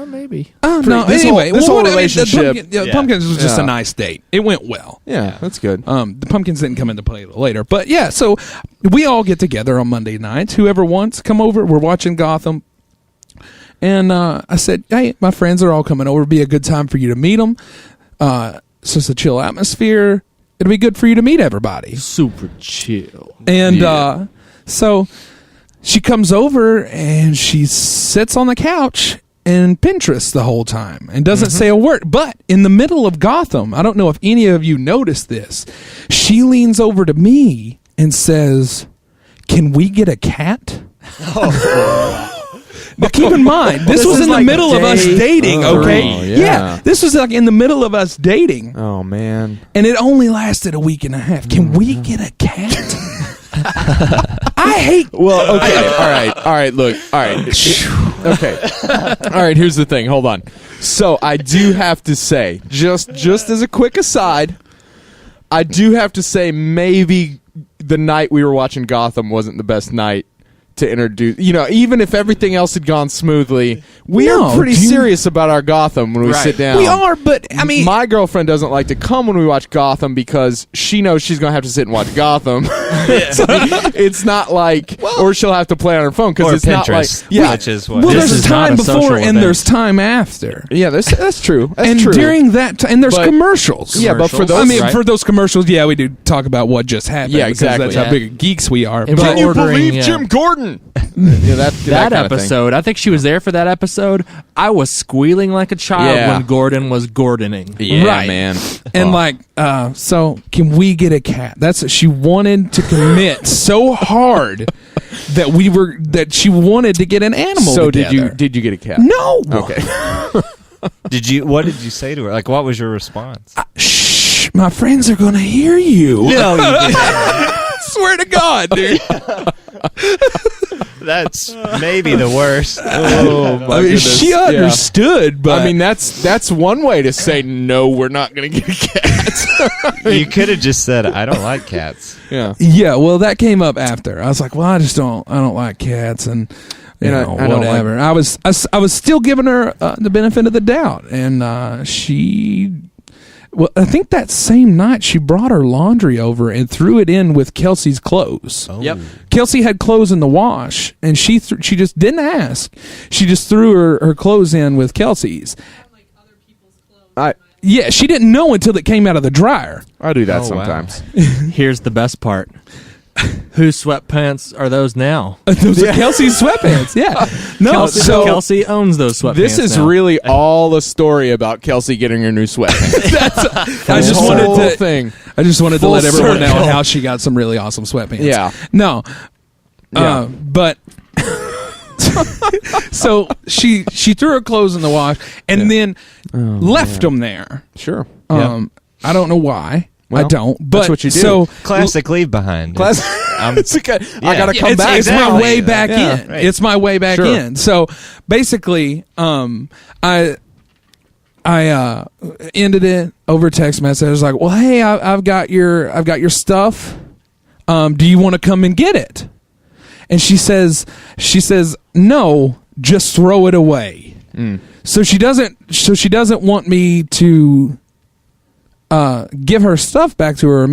maybe. Oh no. This Anyway, whole what- I mean, relationship- the pumpkins was just Yeah. a nice date. It went well. Yeah, that's good. The pumpkins didn't come into play later, but yeah. So we all get together on Monday nights. Whoever wants, come over. We're watching Gotham, and I said, "Hey, my friends are all coming over. It'd be a good time for you to meet them. It's just a chill atmosphere. It'll be good for you to meet everybody." Super chill. And so she comes over and she sits on the couch and Pinterest the whole time and doesn't say a word. But in the middle of Gotham, I don't know if any of you noticed this, she leans over to me and says, "Can we get a cat?" Now keep in mind, this was is in the like middle of us day dating, okay? three. Yeah. This was like in the middle of us dating. Oh man. And it only lasted a week and a half. Can we get a cat? I hate. Well, okay, all right. Look, all right, okay, all right. Here's the thing. Hold on. So I do have to say, just as a quick aside, I do have to say maybe the night we were watching Gotham wasn't the best night to introduce. You know, even if everything else had gone smoothly, we No, are pretty do you- serious about our Gotham when we Right. sit down. We are, but I mean, my girlfriend doesn't like to come when we watch Gotham because she knows she's going to have to sit and watch Gotham. So it's not like, or she'll have to play on her phone because Or it's not like, Pinterest, yeah, which is what. well, This there's is not time a social before and event. there's time after. yeah, that's true. That's And true. during that and there's But- commercials. yeah, but for commercials, those, I mean, right? for those commercials, yeah, we do talk about what just happened. Yeah, because exactly. That's how Yeah. big geeks we are. And But can you ordering, believe yeah. Jim Gordon? Yeah, that That kind of thing. episode, I think she was there for that episode. I was squealing like a child Yeah. when Gordon was Gordoning. Yeah, Right. man. And like, so can we get a cat? That's she wanted to commit so hard that she wanted to get an animal. So together. did you get a cat? No. Okay. What did you say to her? Like, what was your response? Shh, my friends are gonna hear you. No, you didn't. Swear to God, dude. That's maybe the worst. Oh my I mean, goodness. she Yeah. understood, but I mean, that's one way to say no. We're not going to get a cat. You could have just said, "I don't like cats." Yeah. yeah. Well, that came up after. I was like, well, I don't like cats, and you And know, I don't whatever. I was still giving her the benefit of the doubt, and she. Well, I think that same night she brought her laundry over and threw it in with Kelsey's clothes. Oh. Yep. Kelsey had clothes in the wash, and she just didn't ask. She just threw her clothes in with Kelsey's. Like other people's clothes. Yeah, she didn't know until it came out of the dryer. I do that Oh, wow. sometimes. Here's the best part. Whose sweatpants are those now? Those are Kelsey's sweatpants. Yeah. No, Kelsey, so Kelsey owns those sweatpants. This is now. really all a story about Kelsey getting her new sweatpants. I just This wanted whole to thing. I just wanted to Full let everyone know circle. how she got some really awesome sweatpants. Yeah. No. Yeah. But so she threw her clothes in the wash and then left them there. Sure. I don't know why. Well, I don't. But that's what you do. So Classic leave behind. It's okay. I Yeah. got to come it's, back. it's now. my way back Yeah. in. Right. It's my way back Sure. in. So basically, I ended it over text message. I was like, "Well, hey, I've got your stuff. Do you want to come and get it?" And she says, "No, just throw it away." So she doesn't want me to give her stuff back to her or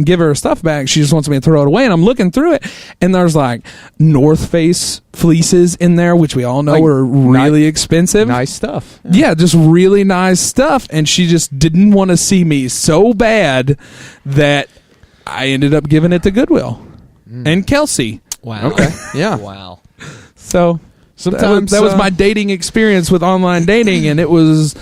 give her stuff back. She just wants me to throw it away. And I'm looking through it, and there's like North Face fleeces in there, which we all know Like, are really expensive. Nice stuff. Yeah, just really nice stuff. And she just didn't want to see me so bad that I ended up giving it to Goodwill and Kelsey. Wow. Okay. Yeah. Wow. So Sometimes that was my dating experience with online dating, and it was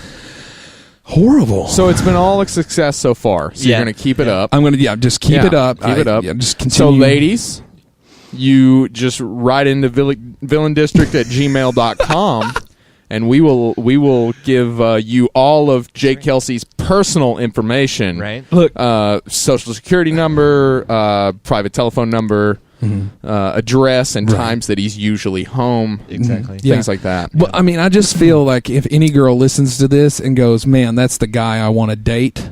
horrible. So it's been all a success so far. So Yeah. you're going to keep it up. I'm gonna just keep Yeah, it up. Keep it up. Just continue. So, ladies, you just write into villaindistrict@gmail.com, and we will give you all of Jake Kelsey's personal information. Right. Look, Social security number, private telephone number, address and times that he's usually home. Exactly. Things like that. Well, I mean, I just feel like if any girl listens to this and goes, "Man, that's the guy I want to date."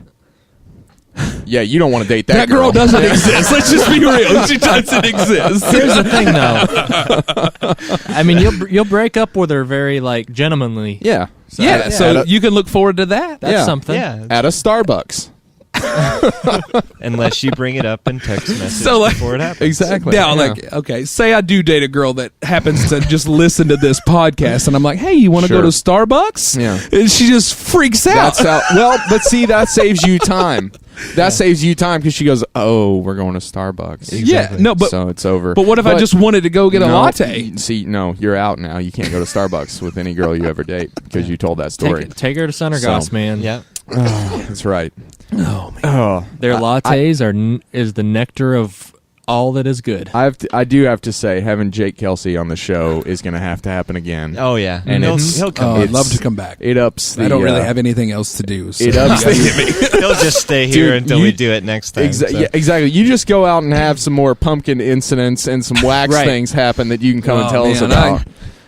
Yeah, you don't want to date That girl doesn't exist. Let's just be real. She doesn't exist. Here's the thing, though. I mean, you'll break up with her very like gentlemanly. Yeah. So you can look forward to that. That's something. Yeah. At a Starbucks. Unless you bring it up in text message So, like, before it happens. Exactly. Now, like, okay, say I do date a girl that happens to just listen to this podcast, and I'm like, "Hey, you want to go to Starbucks?" Yeah. And she just freaks out. That's how, well, but see, that saves you time. That saves you time because she goes, "Oh, we're going to Starbucks." Yeah, no, but so it's over. But what if I just wanted to go get a latte? See, no, you're out now. You can't go to Starbucks with any girl you ever date because you told that story. Take her to Sunnergoss, man. Yeah. Oh, that's right. Oh man. Oh, Their lattes is the nectar of all that is good. I do have to say, having Jake Kelsey on the show is going to happen again. Oh yeah. And he'll come. I'd love to come back. It ups. The, I don't really have anything else to do. So. It ups. the, He'll just stay here Dude, until we do it next time. so. Yeah, exactly. You just go out and have some more pumpkin incidents and some wax things happen that you can come and tell us about.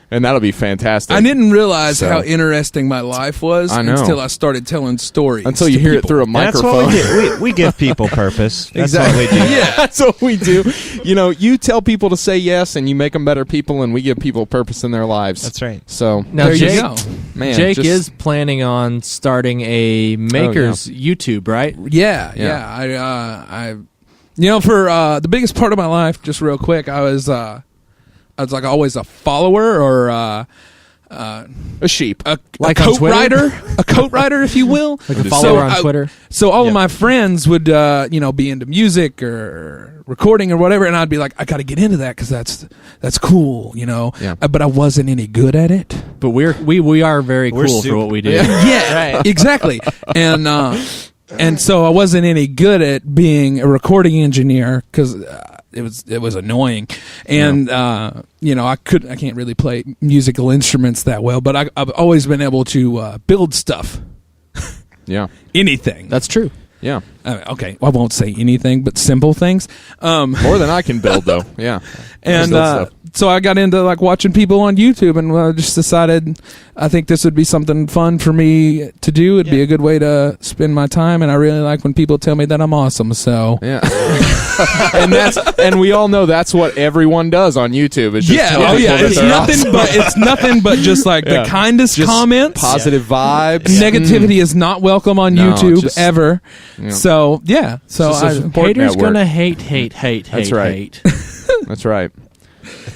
And that'll be fantastic. I didn't realize how interesting my life was until I started telling stories. Until you hear it through a microphone. That's what we do. We give people purpose. That's Exactly. what we do. Yeah, that's what we do. You know, you tell people to say yes, and you make them better people, and we give people purpose in their lives. That's right. So Now, there Jake, you go. man, Jake is planning on starting a Makers YouTube, right? Yeah. I for the biggest part of my life, just real quick, I was like always a follower or a sheep. a Like on coat Twitter? writer, if you will. Like a follower on Twitter. So all of my friends would, be into music or recording or whatever, and I'd be like, I got to get into that because that's cool, Yeah. But I wasn't any good at it. But we are very We're cool super- for what we do. Yeah, exactly. And so I wasn't any good at being a recording engineer because it was annoying, and I can't really play musical instruments that well, but I've always been able to build stuff. Yeah. Anything. That's true. Yeah. Okay, I won't say anything, but simple things. More than I can build, though. Yeah. And so I got into like watching people on YouTube, and just decided I think this would be something fun for me to do. It'd be a good way to spend my time, and I really like when people tell me that I'm awesome. So yeah. and we all know that's what everyone does on YouTube. It's just tell people that It's they're nothing awesome. but it's nothing but just like the kindest Just comments, positive vibes. Negativity is not welcome on No, YouTube just- ever. Yeah. So yeah, so It's just a support Haters network. gonna hate. That's right. hate. That's right.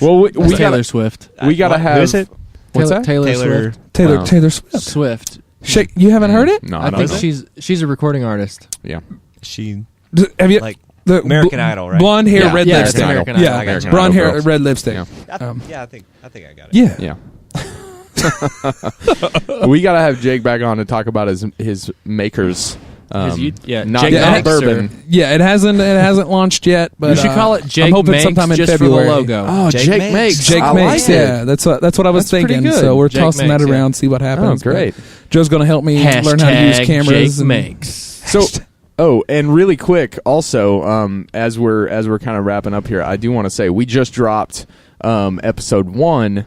Well, we Taylor gotta, Swift. we gotta have. Who is it? What's that? Taylor Taylor. Swift. Wow. Taylor Swift. Swift. Shake, you haven't heard it? No, I don't think know. she's a recording artist. Yeah. She Have you like the American Idol, right? Blonde hair, Yeah. red Yeah, lipstick. it's American Idol. Yeah, American blonde Idol hair, girls. red lipstick. Yeah. I think I got it. Yeah. Yeah. We gotta have Jake back on to talk about his makers. Not not bourbon. Yeah, it hasn't launched yet, but We should call it Jake I'm hoping Makes sometime in just February. for the logo. Oh, Jake makes. Jake I Makes, like it. yeah, that's what I was That's pretty thinking. good. So we're Jake tossing Makes, that yeah. around, see what happens. Oh, great. But Joe's going to help me learn how to use Hashtag cameras. Jake makes. So, and really quick, also, as we're kind of wrapping up here, I do want to say we just dropped episode 1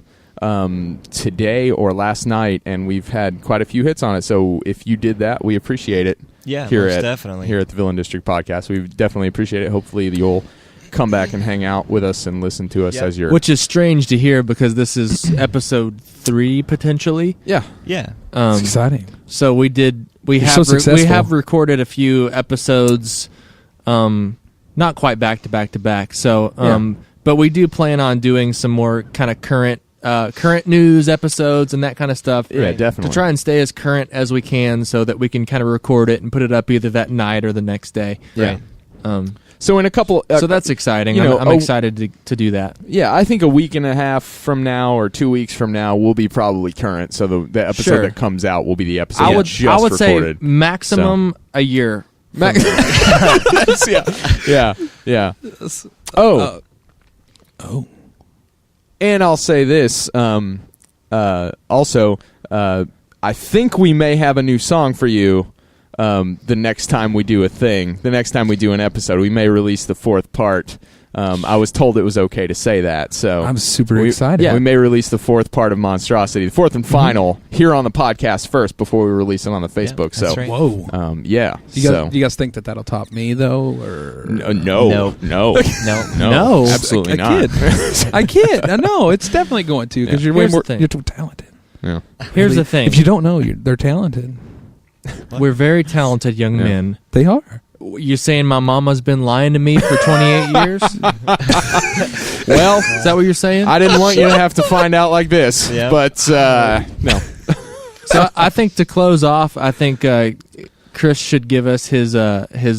today or last night, and we've had quite a few hits on it. So if you did that, we appreciate it. Yeah, here most at definitely. here at the Villain District Podcast, we definitely appreciate it. Hopefully, you'll come back and hang out with us and listen to us as you're. Which is strange to hear because this is episode 3 potentially. Yeah. Yeah. It's exciting. So we You're have so successful. we have recorded a few episodes, not quite back to back to back. So, but we do plan on doing some more kind of current news episodes and that kind of stuff. Yeah, definitely. To try and stay as current as we can, so that we can kind of record it and put it up either that night or the next day. Yeah. Right. So in a couple. So that's exciting. you know, I'm excited to do that. Yeah, I think a week and a half from now or 2 weeks from now will be probably current. So the episode Sure. that comes out will be the episode I would just say recorded. maximum a year. Yeah. Oh. And I'll say this. Also, I think we may have a new song for you. The next time we do a thing, the next time we do an episode, we may release the 4th part I was told it was okay to say that. So I'm super excited. We may release the fourth part of Monstrosity, the fourth and final, here on the podcast first before we release it on the Facebook. that's so, right. Whoa. yeah. You guys think that'll top me though, or No. Absolutely not. I kid. I know it's definitely going to because you're way Here's the more. thing. You're too talented. Yeah. Here's the thing. If you don't know, they're talented. We're very talented young men. They are. You saying my mama's been lying to me for 28 years? Well, Is that what you're saying? I didn't want you to have to find out like this, Yeah. but no. So I think to close off, I think Chris should give us his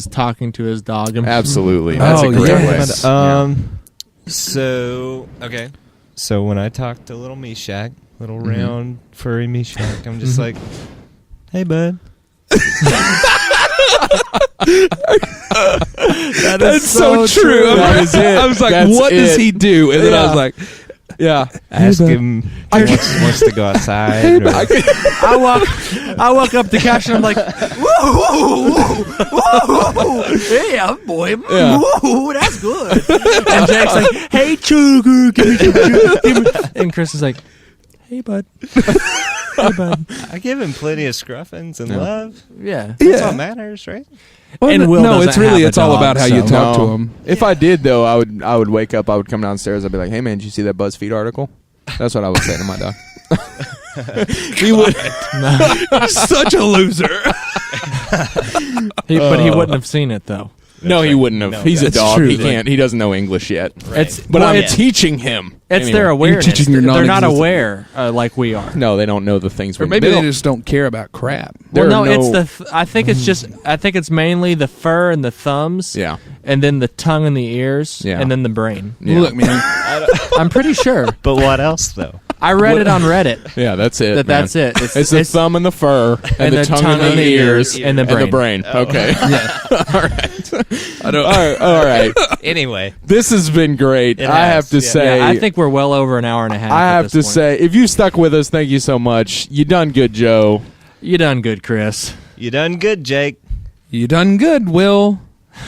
talking to his dog. Absolutely. That's Oh, a great yeah. way. So okay. So when I talk to little Meshack, little round furry Meshack, I'm just like, "Hey, bud." That's so true. That is it. I was like, That's what does it. he do? And then I was like, yeah. Ask him if he wants to go outside. Or, I walk up to Cash and I'm like, whoa, yeah, boy, Yeah. whoa, that's good. And Jake's like, hey, sugar, give me some sugar. And Chris is like, hey, bud. Hey, bud. I give him plenty of scruffins and love. Yeah. That's what matters, right? Well, And Will no, doesn't it's really have a it's all dog, about how you so- talk No. to him. If I did, though, I would wake up, I would come downstairs, I'd be like, hey, man, did you see that BuzzFeed article? That's what I would say to my dog. He would. Such a loser. But he wouldn't have seen it, though. No, he wouldn't have. No, He's a that's dog. true. He can't. He doesn't know English yet. It's But well, I'm it's teaching him. it's Anyway. their awareness. teaching your They're not non-existent- aware like we are. No, they don't know the things. Or maybe they just don't care about crap. There Well, are no, it's no- the. I think it's just. I think it's mainly the fur and the thumbs. Yeah. And then the tongue and the ears. Yeah. And then the brain. Yeah. Look, man. I'm pretty sure. But what else, though? I read it on Reddit. Yeah, that's it. That's man. it. It's the thumb and the fur and the tongue and the ears and the and brain. the brain. Okay. All right. I don't. All right. Anyway, This has been great. It I have has, to yeah. say. Yeah, I think we're well over an hour and a half. I at have this to point. say, if you stuck with us, thank you so much. You done good, Joe. You done good, Chris. you done good, Jake. You done good, Will.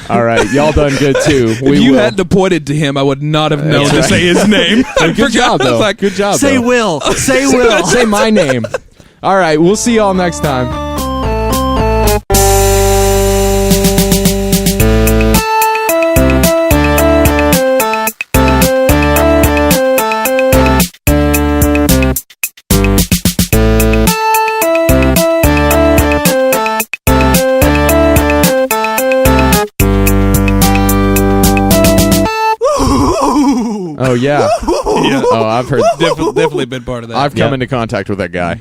All right, y'all done good too. If you hadn't pointed to him, I would not have known to say his name. I Good job, I was though. like, Good job. Say though. Will. Say Will. Say my name. All right, we'll see y'all next time. Oh yeah. Oh, I've heard. definitely been part of that. I've come into contact with that guy.